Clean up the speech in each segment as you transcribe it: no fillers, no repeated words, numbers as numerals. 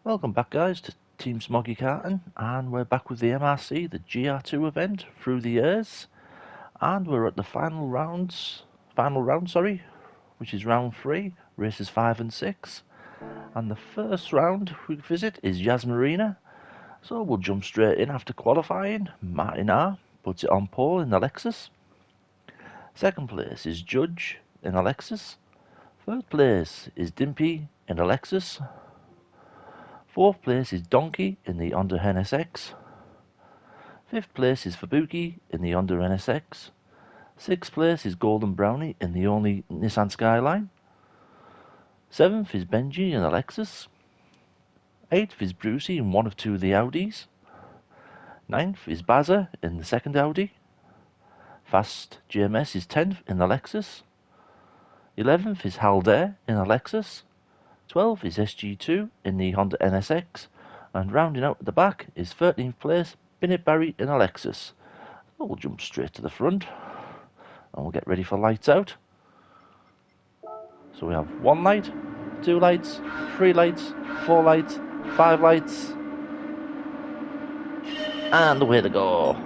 Welcome back, guys, to Team Smoggy Carton, and we're back with the MRC, the Gr2 event through the years, and we're at the final round, which is round 3, races 5 and 6, and the first round we visit is Marina. So we'll jump straight in after qualifying. Martin puts it on pole in the Lexus. Second place is Judge in a Lexus. Third place is Dimpy in a Lexus. Fourth place is Donkey in the Honda NSX. Fifth place is Fabuki in the Honda NSX. Sixth place is Golden Brownie in the only Nissan Skyline. Seventh is Benji in a Lexus. Eighth is Brucey in one of two of the Audis. Ninth is Bazza in the second Audi. Fast GMS is 10th in the Lexus. 11th is Haldare in a Lexus. 12th is SG2 in the Honda NSX. And rounding out at the back is 13th place Binnett Barry in a Lexus. So we'll jump straight to the front and we'll get ready for lights out. So we have 1 light, 2 lights, 3 lights, 4 lights, 5 lights, and away they go.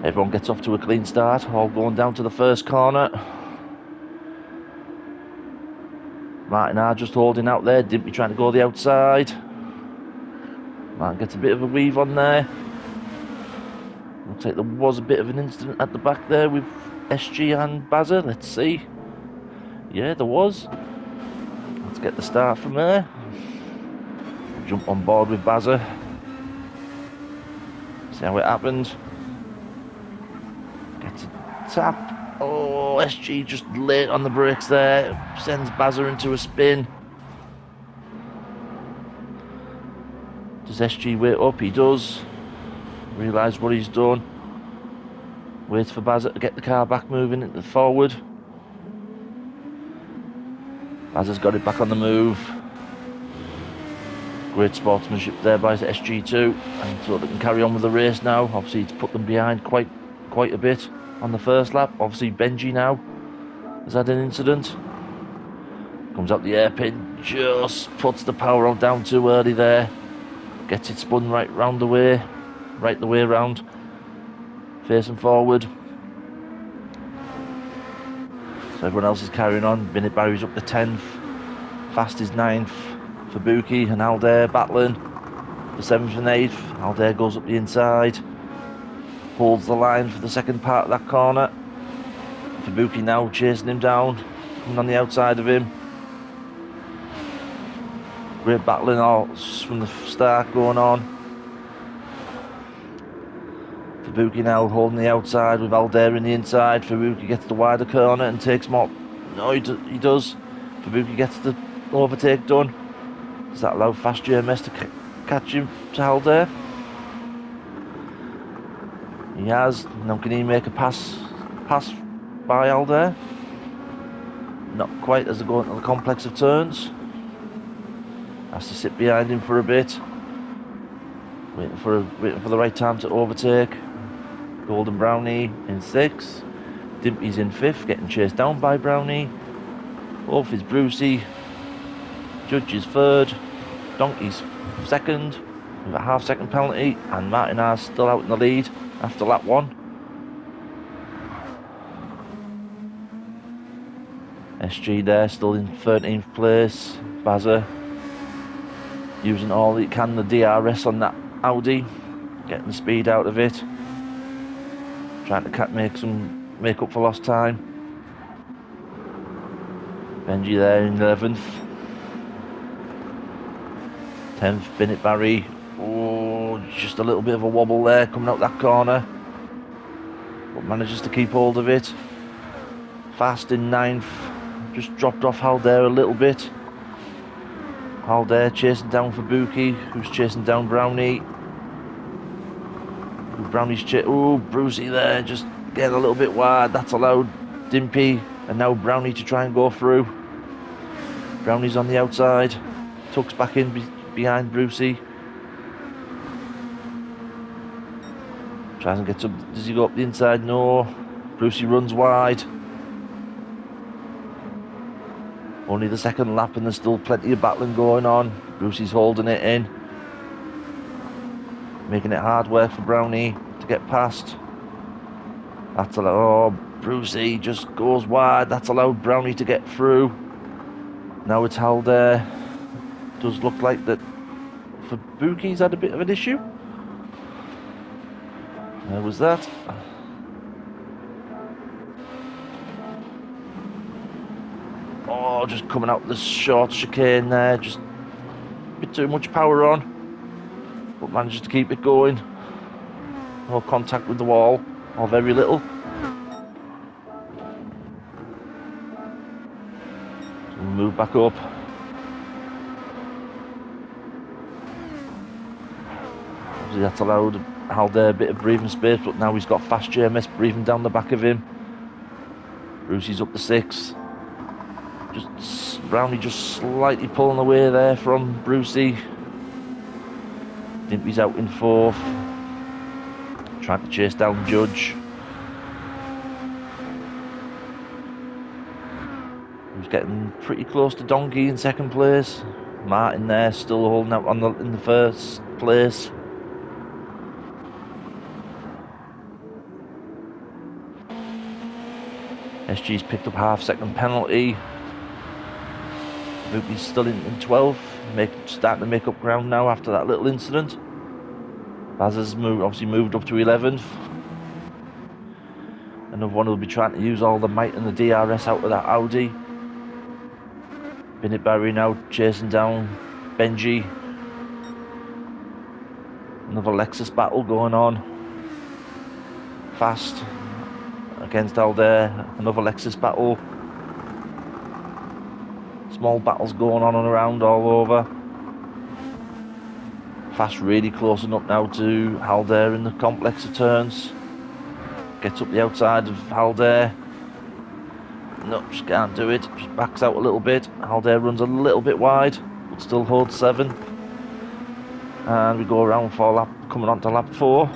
Everyone gets off to a clean start, all going down to the first corner. Martin just holding out there, Dimpy trying to go the outside. Martin gets a bit of a weave on there. Looks like there was a bit of an incident at the back there with SG and Bazza. Let's see. Yeah, there was. Let's get the start from there. Jump on board with Bazza. See how it happened. Gets a tap. Oh, SG just late on the brakes there. Sends Bazza into a spin. Does SG wait up? He does. Realise what he's done. Waits for Bazza to get the car back moving into the forward. Bazza's got it back on the move. Great sportsmanship there by SG2, and so they can carry on with the race now. Obviously, it's put them behind quite a bit on the first lap. Obviously, Benji now has had an incident. Comes out the hairpin, just puts the power out down too early there. Gets it spun right the way around. Facing forward. So everyone else is carrying on. Binnett Barry's up to 10th. Fast is 9th. Fabuki and Haldare battling. The 7th and 8th. Haldare goes up the inside. Holds the line for the second part of that corner. Fabuki now chasing him down. Coming on the outside of him. Great battling all from the start going on. Fabuki now holding the outside with Haldare in the inside. Fabuki gets the wider corner and takes more. No, he does. Fabuki gets the overtake done. Does that allow Fast GMS to catch him to Haldare? He has. Now can he make a pass by Haldare? Not quite as they go into the complex of turns. Has to sit behind him for a bit. Waiting for the right time to overtake. Golden Brownie in 6th. Dimpy's in 5th, getting chased down by Brownie. 4th is Brucey. Judge is 3rd. Donkey's 2nd with a half-second penalty, and Martin still out in the lead after lap 1. SG there still in 13th place. Bazza using all he can, the DRS on that Audi, getting the speed out of it, trying to make up for lost time. Benji there in 11th. 10th, Binnett Barry. Oh, just a little bit of a wobble there coming out that corner, but manages to keep hold of it. Fast in 9th. Just dropped off Haldare a little bit. Haldare chasing down Fabuki, who's chasing down Brownie. Brownie's Brucey there, just getting a little bit wide. That's allowed Dimpy and now Brownie to try and go through. Brownie's on the outside, tucks back in behind Brucey. Tries and gets up. Does he go up the inside? No. Brucey runs wide. Only the second lap and there's still plenty of battling going on. Brucey's holding it in. Making it hard work for Brownie to get past. That's allowed. Oh, Brucey just goes wide. That's allowed Brownie to get through. Now it's held there. Does look like that for Buki's had a bit of an issue. There was that. Oh, just coming out the short chicane there. Just a bit too much power on. But manages to keep it going. No contact with the wall, or very little. So we'll move back up. Obviously that's allowed Halder a bit of breathing space, but now he's got fast JMS breathing down the back of him. Brucey's up to 6. Brownie just slightly pulling away there from Brucey. Dimpy's out in 4th. Trying to chase down Judge. Who's getting pretty close to Donkey in 2nd place. Martin there still holding out in the 1st place. SG's picked up half-second penalty. Buki's still in 12th, starting to make up ground now after that little incident. Baz has obviously moved up to 11th. Another one will be trying to use all the might and the DRS out of that Audi. Bennett Barry now chasing down Benji. Another Lexus battle going on. Fast against Alder. Another Lexus battle. Small battles going on and around all over. Fast really closing up now to Halder in the complex of turns. Gets up the outside of Halder. No, just can't do it. Just backs out a little bit. Halder runs a little bit wide, but still holds 7. And we go around for lap, coming on to lap 4.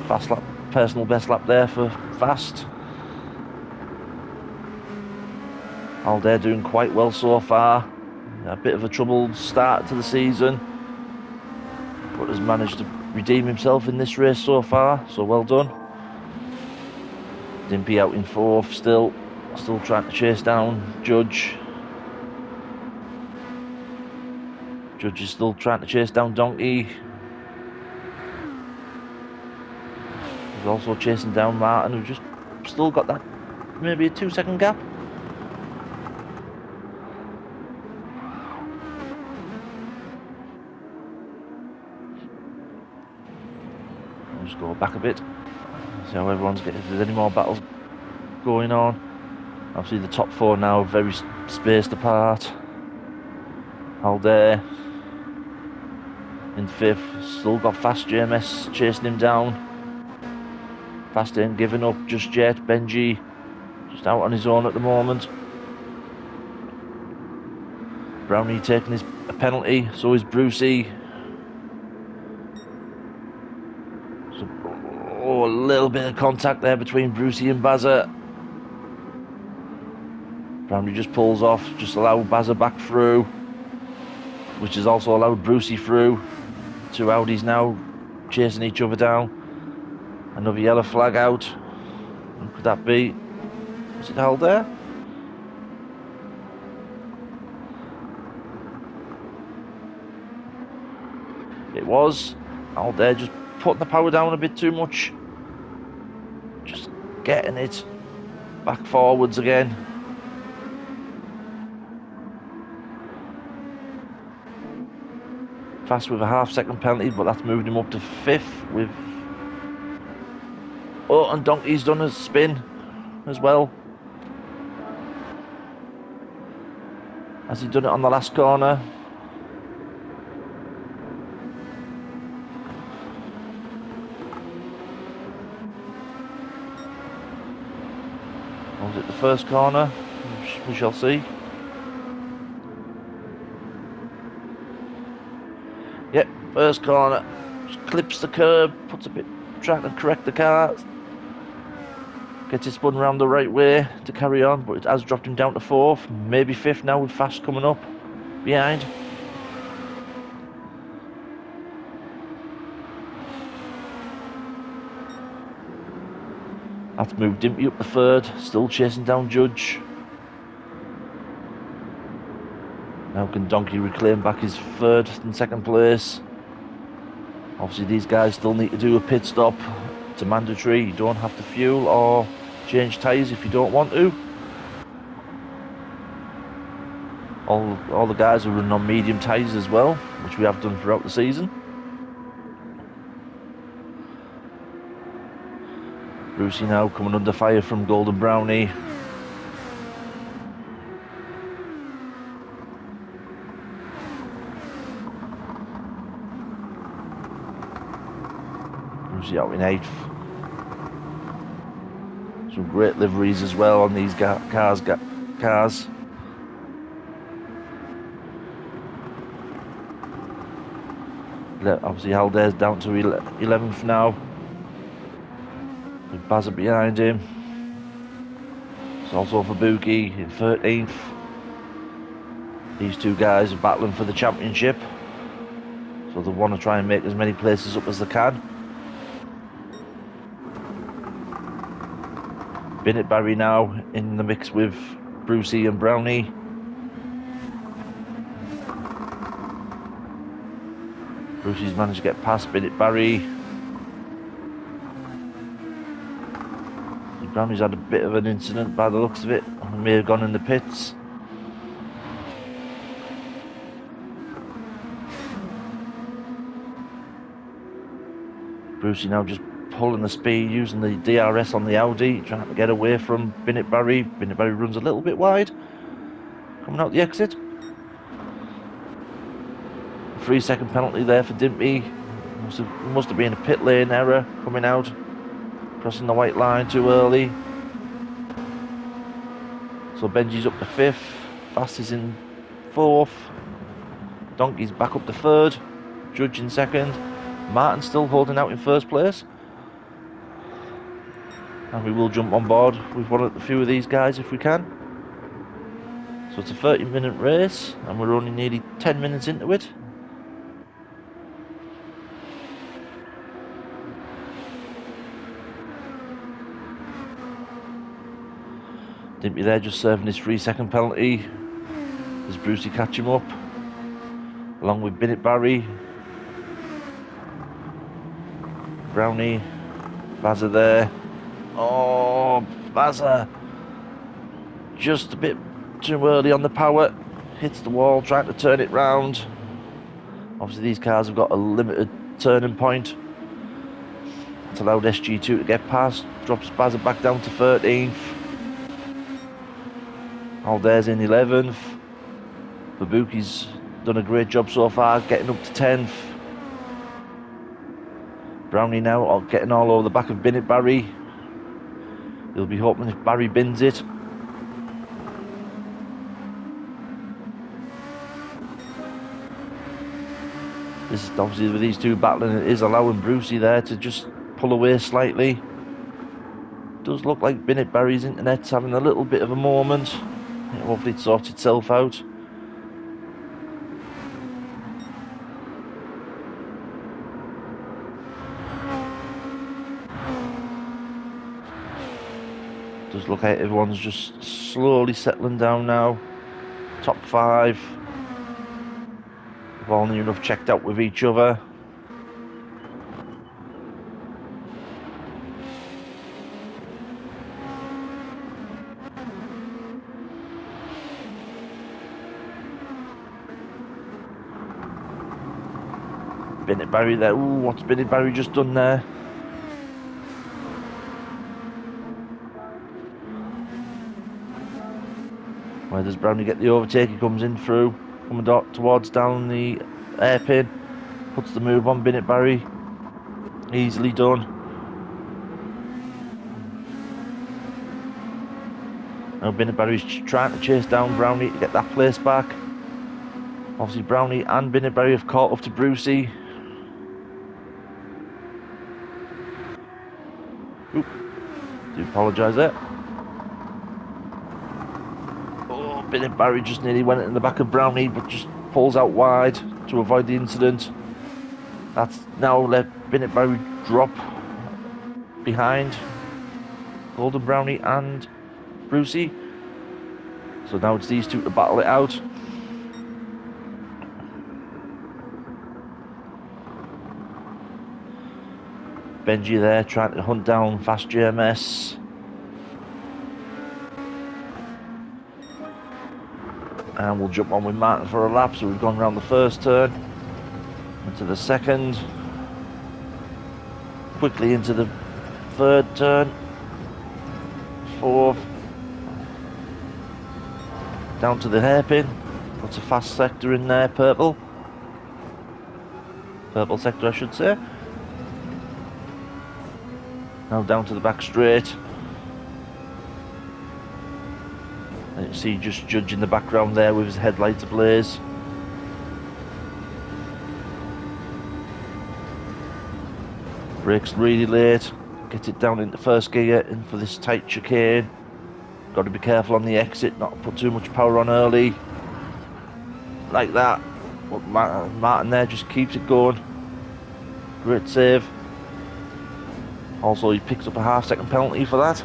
Fast lap, personal best lap there for Fast. Halder doing quite well so far. A bit of a troubled start to the season, but has managed to redeem himself in this race so far, so well done. Dimpy out in 4th still trying to chase down Judge. Judge is still trying to chase down Donkey. He's also chasing down Martin, who's just still got that maybe a 2-second gap. Just go back a bit, see how everyone's getting, if there's any more battles going on. Obviously the top 4 now very spaced apart. Halder in 5th, still got Fast JMS chasing him down. Fast ain't giving up just yet. Benji just out on his own at the moment. Brownie taking his penalty, so is Brucey. Oh, a little bit of contact there between Brucey and Bazza. Brownie just pulls off, just allow Bazza back through, which has also allowed Brucey through. 2 Audis now chasing each other down. Another yellow flag out. Who could that be? Was it Halder? It was. Halder just putting the power down a bit too much. Just getting it back forwards again. Fast with a half-second penalty, but that's moved him up to 5th with... Oh, and Donkey's done a spin as well. Has he done it on the last corner? Or was it the first corner? We shall see. Yep, first corner. Just clips the curb, puts a bit, trying to correct the car. Gets it spun around the right way to carry on, but it has dropped him down to 4th, maybe 5th now with Fast coming up behind. That's moved Dimpy up to 3rd, still chasing down Judge. Now can Donkey reclaim back his 3rd and 2nd place. Obviously these guys still need to do a pit stop. It's a mandatory, you don't have to fuel or change tyres if you don't want to. All the guys are running on medium tyres as well, which we have done throughout the season. Brucey now coming under fire from Golden Brownie. Brucey out in 8th. Some great liveries as well on these cars. Obviously Haldare's down to 11th now, with Bazza behind him. It's also for Boogie in 13th. These two guys are battling for the championship, so they want to try and make as many places up as they can. Bennett Barry now in the mix with Brucey and Brownie. Brucey's managed to get past Bennett Barry. Brownie's had a bit of an incident by the looks of it. He may have gone in the pits. Brucey now just pulling the speed, using the DRS on the Audi, trying to get away from Bennett Barry. Bennett Barry runs a little bit wide, coming out the exit. 3-second penalty there for Dimpy. Must have been a pit lane error coming out, crossing the white line too early. So Benji's up to 5th, Fast is in 4th, Donkey's back up to 3rd, Judge in 2nd, Martin still holding out in 1st place. And we will jump on board with a few of these guys if we can. So it's a 30-minute race and we're only nearly 10 minutes into it. Dimpy there just serving his 3-second penalty as Brucey catch him up, along with Bennett Barry, Brownie, Bazza there. Oh, Bazza just a bit too early on the power, hits the wall trying to turn it round. Obviously these cars have got a limited turning point. It's allowed SG2 to get past, drops Bazza back down to 13th. Haldare's in 11th. Babuki's done a great job so far, getting up to 10th. Brownie now getting all over the back of Bennett Barry. He'll be hoping if Barry bins it. This is obviously with these two battling, it is allowing Brucey there to just pull away slightly. Does look like Bennett Barry's internet's having a little bit of a moment. Hopefully it sorts itself out. Does look like everyone's just slowly settling down now. Top 5. We've all near enough checked out with each other. Bennett Barry there. Ooh, what's Bennett Barry just done there? Where does Brownie get the overtake? He comes in through, coming towards down the hairpin, puts the move on Bennett Barry. Easily done. Now Bennett Barry's trying to chase down Brownie to get that place back. Obviously Brownie and Bennett Barry have caught up to Brucey. Oop. do apologise there. Oh, Bennett Barry just nearly went in the back of Brownie, but just pulls out wide to avoid the incident. That's now let Bennett Barry drop behind Golden Brownie and Brucey. So now it's these two to battle it out. Benji there trying to hunt down Fast JMS. And we'll jump on with Martin for a lap. So we've gone around the first turn, into the second, quickly into the third turn, fourth, down to the hairpin. Lots of fast sector in there, purple sector I should say. Now down to the back straight. And you see just Judge in the background there with his headlights ablaze. Brakes really late. Gets it down into first gear in for this tight chicane. Got to be careful on the exit, not put too much power on early. Like that. But Martin there just keeps it going. Great save. Also, he picks up a half-second penalty for that.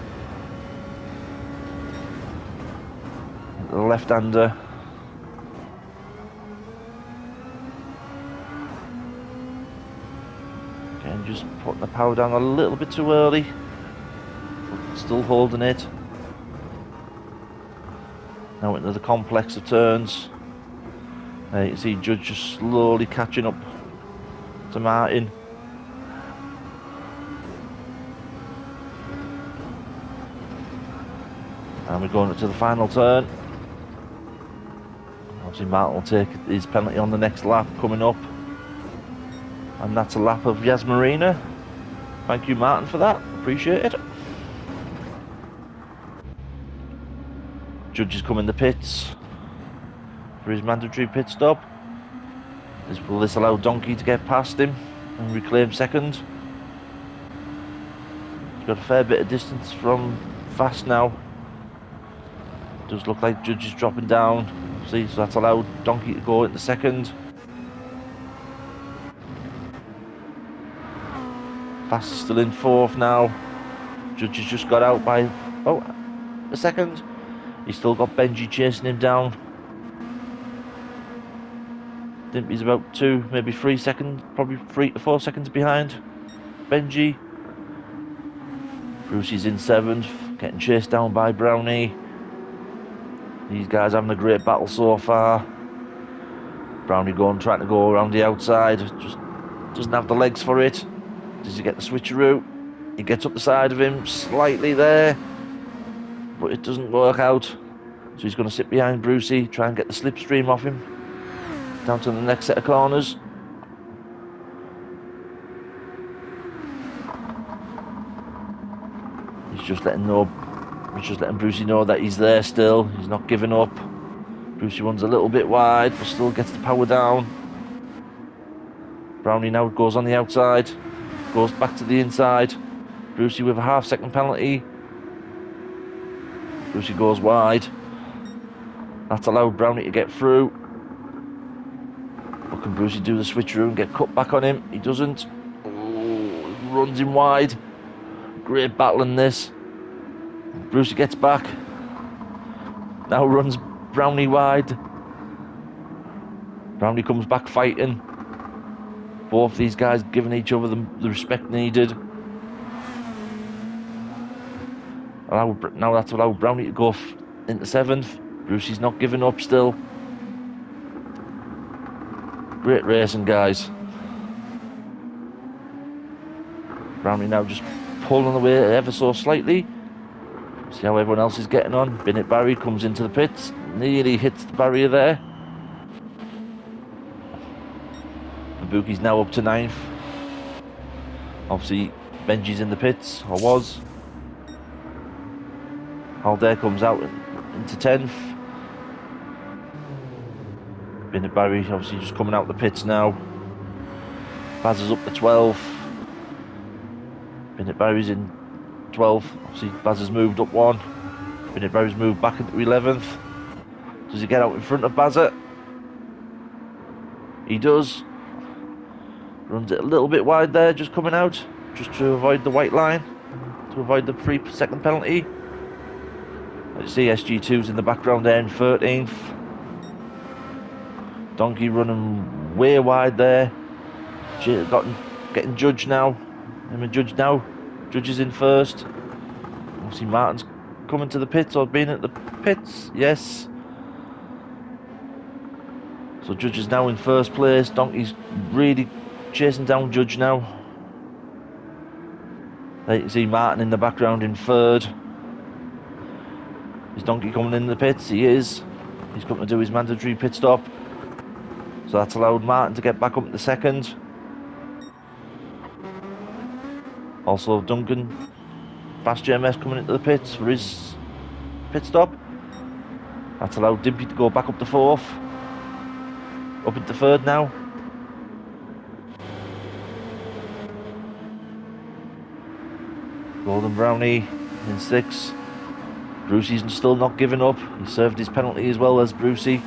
The left-hander. Again, just putting the power down a little bit too early. But still holding it. Now into the complex of turns. You can see Judge just slowly catching up to Martin. And we're going to the final turn. Obviously Martin will take his penalty on the next lap coming up. And that's a lap of Yas Marina. Thank you Martin for that, appreciate it. Judge is coming the pits for his mandatory pit stop. Will this allow Donkey to get past him and reclaim second? He's got a fair bit of distance from Fast now. Does look like Judge is dropping down. See, so that's allowed Donkey to go into second. Fast is still in fourth now. Judge has just got out by a second. He's still got Benji chasing him down. I think he's about 2, maybe 3 seconds, probably 3 to 4 seconds behind Benji. Brucey's in 7th, getting chased down by Brownie. These guys having a great battle so far. Brownie trying to go around the outside, just doesn't have the legs for it. Does he get the switcheroo? He gets up the side of him slightly there, but it doesn't work out. So he's going to sit behind Brucey, try and get the slipstream off him. Down to the next set of corners. He's just letting Brucey know that he's there still. He's not giving up. Brucey runs a little bit wide, but still gets the power down. Brownie now goes on the outside, goes back to the inside. Brucey with a half-second penalty. Brucey goes wide. That's allowed Brownie to get through. But can Brucey do the switcheroo and get cut back on him? He doesn't. Oh, runs him wide. Great battle in this. Brucey gets back. Now runs Brownie wide. Brownie comes back fighting. Both these guys giving each other the respect needed. Now that's allowed Brownie to go into 7th. Brucey's not giving up still. Great racing, guys. Brownie now just pulling away ever so slightly. See how everyone else is getting on. Bennett Barry comes into the pits. Nearly hits the barrier there. Fubuki's now up to 9th. Obviously Benji's in the pits, or was. Haldare comes out into 10th. Bennett Barry obviously just coming out the pits now. Baz is up to 12th. Bennett Barry's in 12th. Obviously, Baz has moved up one. Bennett Barry's moved back into 11th. Does he get out in front of Bazza? He does. Runs it a little bit wide there, just coming out, just to avoid the white line, to avoid the 3-second penalty. Let's see, SG2's in the background there in 13th. Donkey running way wide there. Getting judged now. Judge now. Judge is in first. Obviously Martin's coming to the pits or being at the pits. Yes. So Judge is now in first place. Donkey's really chasing down Judge now. There you can see Martin in the background in third. Is Donkey coming in the pits? He is. He's coming to do his mandatory pit stop. So that's allowed Martin to get back up to second. Also Duncan, Fast JMS coming into the pits for his pit stop. That's allowed Dimpy to go back up to fourth. Up into third now. Golden Brownie in sixth. Brucey's still not giving up. He served his penalty as well as Brucey.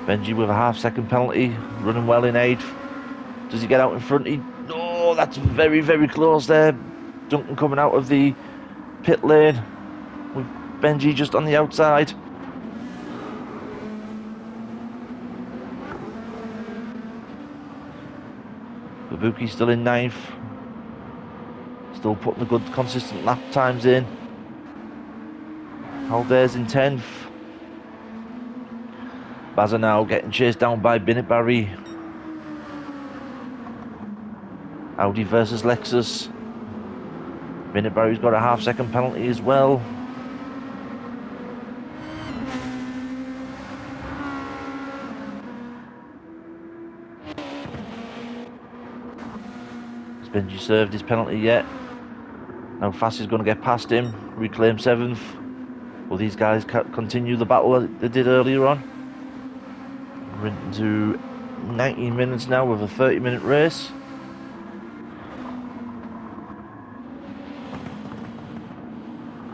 Benji with a half-second penalty, running well in 8th. Does he get out in front? No, that's very, very close there. Duncan coming out of the pit lane with Benji just on the outside. Babuki still in 9th. Still putting the good consistent lap times in. Haldare's in 10th. Bazza now getting chased down by Bennett Barry. Audi versus Lexus. Bennett Barry's got a half-second penalty as well. Has Benji served his penalty yet? Now Fast is going to get past him, reclaim 7th. Will these guys continue the battle that they did earlier on? We're into 19 minutes now with a 30-minute race.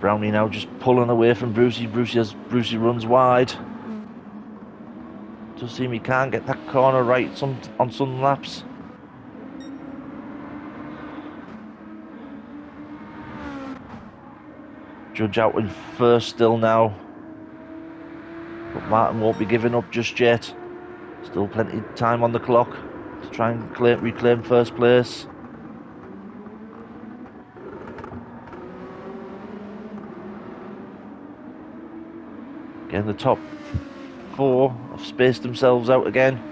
Brownie now just pulling away from Brucey. Brucey runs wide. Does seem he can't get that corner right on some laps. Judge out in first still now. But Martin won't be giving up just yet. Still plenty of time on the clock to try and reclaim first place. Again, the top 4 have spaced themselves out again.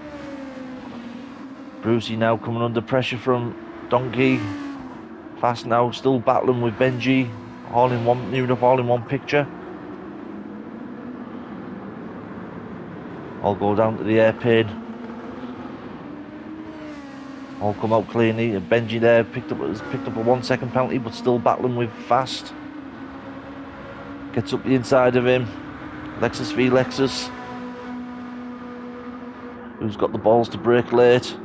Brucey now coming under pressure from Donkey. Fast now still battling with Benji. All in one, near enough all in one picture. All go down to the airplane. All come out cleanly. And Benji there picked up a 1-second penalty, but still battling with Fast. Gets up the inside of him. Lexus v Lexus. Who's got the balls to brake late?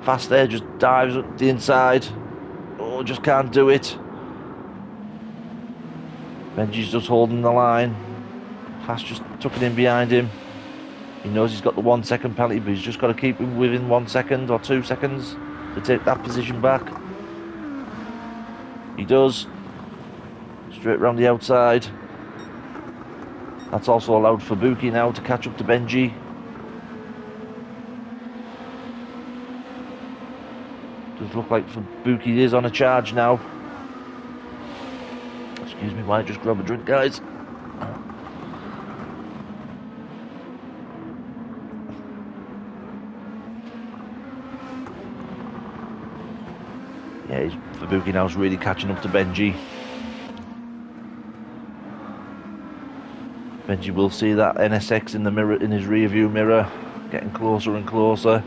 Fast there just dives up the inside. Oh, just can't do it. Benji's just holding the line. Fast just tucking in behind him. He knows he's got the 1-second penalty, but he's just got to keep him within 1 second or 2 seconds to take that position back. He does. Straight round the outside. That's also allowed for Buki now to catch up to Benji. Does look like Buki is on a charge now. Excuse me while I just grab a drink, guys. Yeah, Fubuki now's really catching up to Benji. Benji will see that NSX in the mirror, in his rear view mirror, getting closer and closer.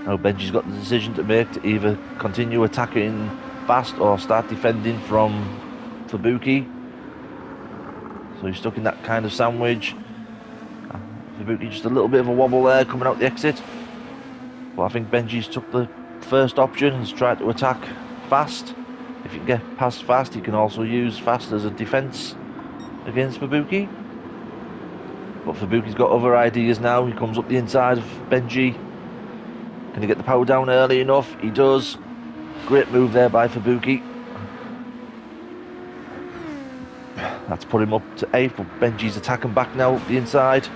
Now Benji's got the decision to make to either continue attacking Fast or start defending from Fubuki. So he's stuck in that kind of sandwich. Fubuki just a little bit of a wobble there coming out the exit. But I think Benji's took the first option and has tried to attack fast. If you can get past fast, you can also use fast as a defence against Fubuki. But Fubuki's got other ideas now. He comes up the inside of Benji. Can he get the power down early enough? He does. Great move there by Fubuki. That's put him up to 8th, but Benji's attacking back now up the inside.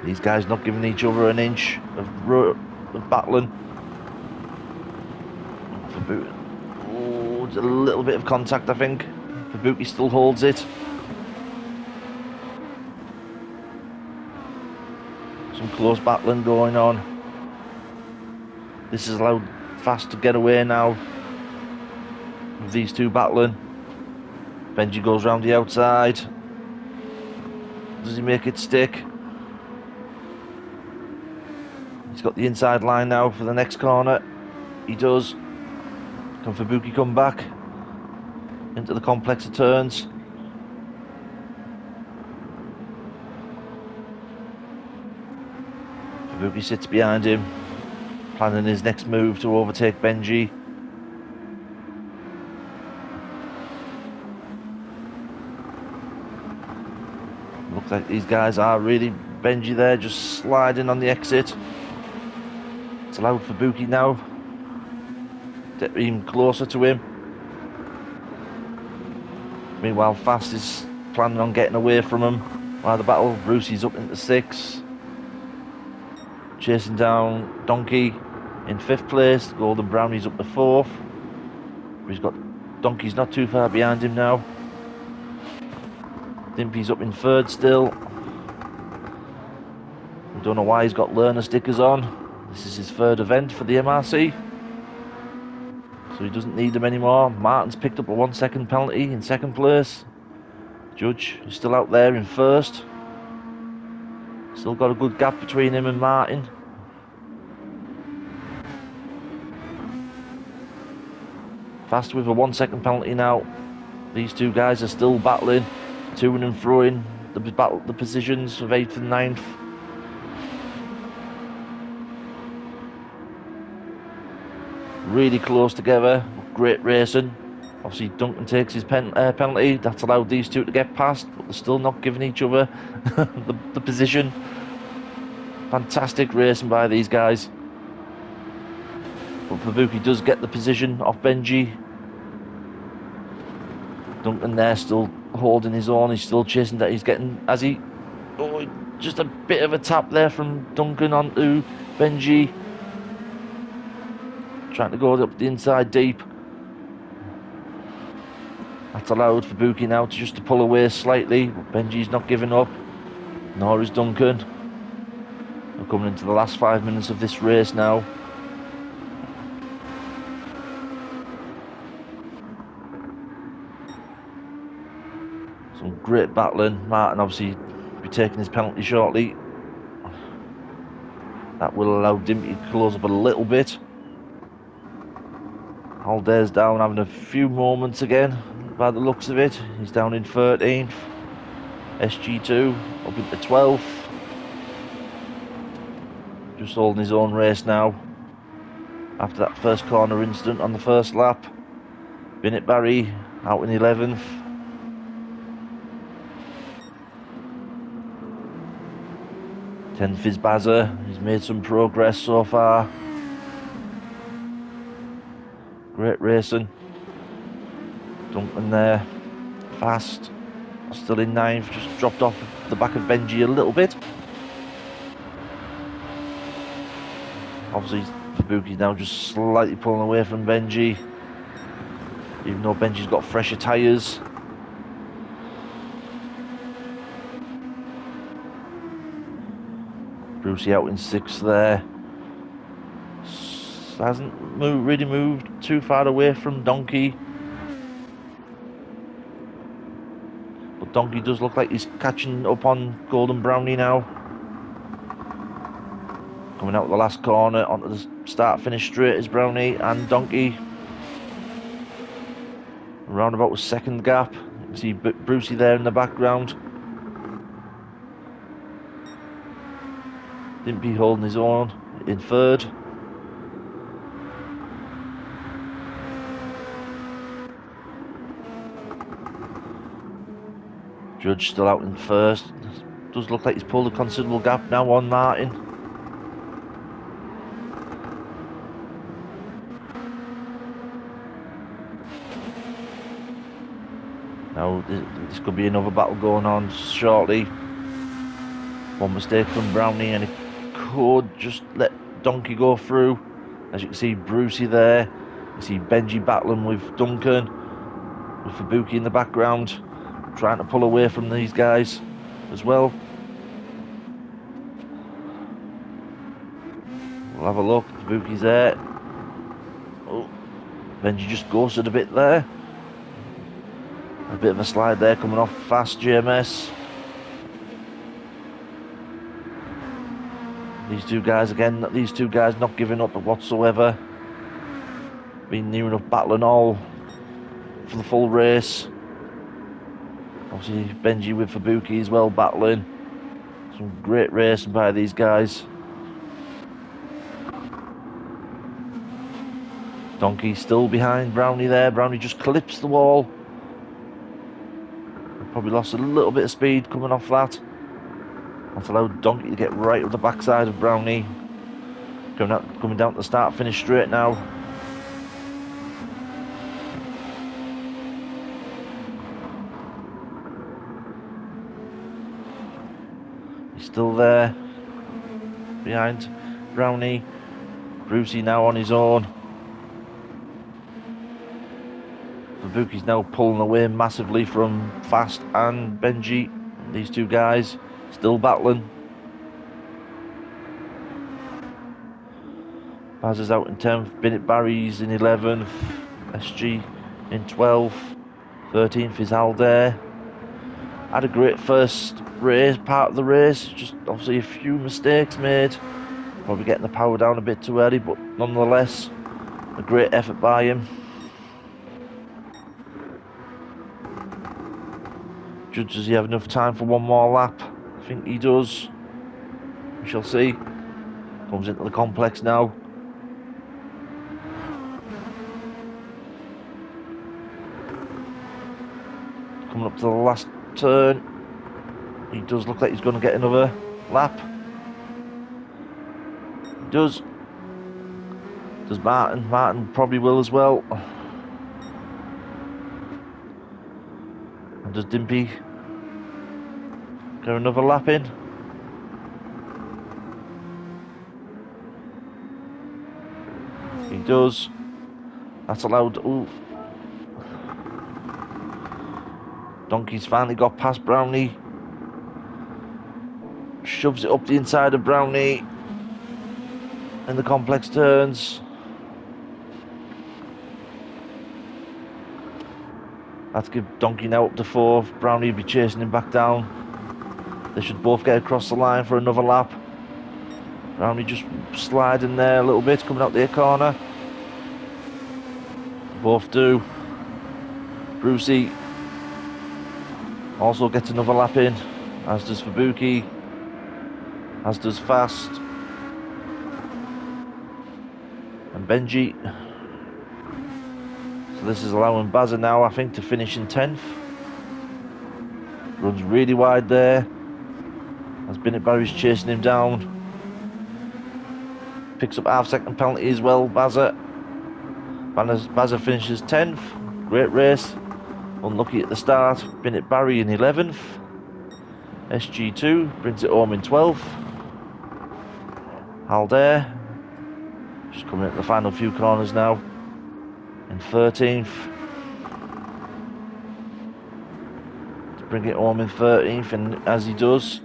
These guys not giving each other an inch of battling. Fubuki. Oh, it's a little bit of contact, I think. Fubuki still holds it. Some close battling going on. This has allowed Fast to get away now with these two battling. Benji goes round the outside. Does he make it stick? He's got the inside line now for the next corner. He does. Can Fubuki come back into the complex of turns? Fubuki sits behind him, planning his next move to overtake Benji. Looks like these guys are really Benji there, just sliding on the exit. It's allowed Fubuki now to get even closer to him. Meanwhile, Fast is planning on getting away from him while the battle. Brucey's up into 6th. Chasing down Donkey in 5th place. Golden Brownie's up to 4th. He's got Donkey's not too far behind him now. Dimpy's up in 3rd still. We don't know why he's got learner stickers on. This is his 3rd event for the MRC, so he doesn't need them anymore. Martin's picked up a 1 second penalty in 2nd place. Judge is still out there in 1st. Still got a good gap between him and Martin. Fast with a 1 second penalty now. These two guys are still battling, to-ing and throwing the positions of 8th and 9th. Really close together, great racing. Obviously Duncan takes his penalty. That's allowed these two to get past, but they're still not giving each other the position. Fantastic racing by these guys. But Fubuki does get the position off Benji. Duncan there still holding his own. He's still chasing that. He's getting, as he... Oh, just a bit of a tap there from Duncan onto Benji. Trying to go up the inside deep. That's allowed Fubuki now to just to pull away slightly, but Benji's not giving up, nor is Duncan. We're coming into the last 5 minutes of this race now. Some great battling. Martin obviously will be taking his penalty shortly. That will allow Dimpy to close up a little bit. Aldair's down, having a few moments again by the looks of it. He's down in 13th. SG2 up into 12th. Just holding his own race now after that first corner incident on the first lap. Binnett Barry out in 11th. Fizbazzer, he's made some progress so far. Great racing. Duncan there, Fast, still in 9th, just dropped off the back of Benji a little bit. Obviously Fubuki's now just slightly pulling away from Benji, even though Benji's got fresher tyres. Brucey out in 6th there. Hasn't really moved too far away from Donkey. But Donkey does look like he's catching up on Golden Brownie now. Coming out of the last corner onto the start-finish straight is Brownie and Donkey. Around about a 2nd gap. You can see Brucey there in the background. Dimpy holding his own in third. Judge still out in first. Does look like he's pulled a considerable gap now on Martin. Now this could be another battle going on shortly. One mistake from Brownie and it could just let Donkey go through. As you can see, Brucey there. You see Benji battling with Duncan, with Fubuki in the background, trying to pull away from these guys as well. We'll have a look. Fubuki's there. Oh, Benji just ghosted a bit there. A bit of a slide there coming off fast JMS. These two guys again, these two guys not giving up whatsoever. Been near enough battling all for the full race. Obviously Benji with Fubuki as well battling. Some great racing by these guys. Donkey still behind Brownie there. Brownie just clips the wall. Probably lost a little bit of speed coming off that. That's allowed Donkey to get right up the backside of Brownie. Coming down to the start finish straight now. He's still there behind Brownie. Brucey now on his own. Fubuki's now pulling away massively from Fast and Benji. These two guys still battling. Baz is out in 10th, Bennett Barry's in 11th, SG in 12th, 13th is Aldair. Had a great first race, part of the race, just obviously a few mistakes made. Probably getting the power down a bit too early, but nonetheless, a great effort by him. Judge, does he have enough time for one more lap? I think he does. We shall see. Comes into the complex now. Coming up to the last turn. He does look like he's going to get another lap. He does. Does Martin? Martin probably will as well. And does Dimpy get another lap in? He does. That's allowed. Ooh. Donkey's finally got past Brownie. Shoves it up the inside of Brownie. In the complex turns. That's give Donkey now up to 4th. Brownie will be chasing him back down. They should both get across the line for another lap. Brownie just sliding there a little bit, coming out the corner. Both do. Brucey also gets another lap in, as does Fubuki, as does Fast. And Benji. So this is allowing Bazza now, I think, to finish in 10th. Runs really wide there. As Bennett Barry's chasing him down. Picks up half-second penalty as well, Bazza. Bazza finishes 10th. Great race. Unlucky at the start. Bennett Barry in 11th. SG2 brings it home in 12th. Aldair just coming at the final few corners now. In 13th. To bring it home in 13th, and as he does,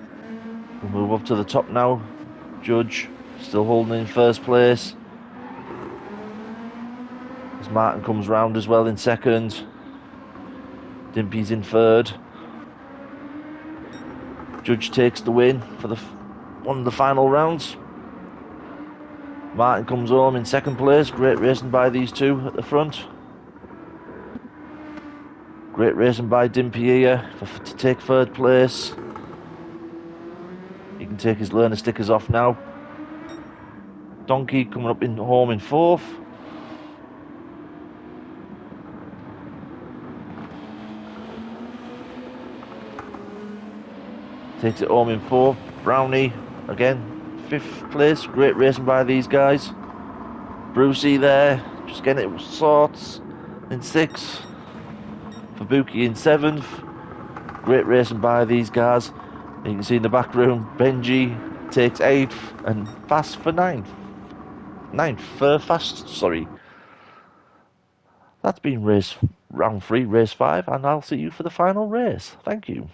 we'll move up to the top now. Judge still holding in first place. As Martin comes round as well in 2nd. Dimpy's in 3rd. Judge takes the win for one of the final rounds. Martin comes home in 2nd place. Great racing by these two at the front. Great racing by Dimpy here to take 3rd place. He can take his learner stickers off now. Donkey coming up in home in 4th. Takes it home in 4th. Brownie, again, 5th place. Great racing by these guys. Brucey there, just getting it sorts in 6th. Fabuki in 7th. Great racing by these guys. You can see in the back room, Benji takes 8th and Fast for 9th. Fast, sorry. That's been round 3, race 5, and I'll see you for the final race. Thank you.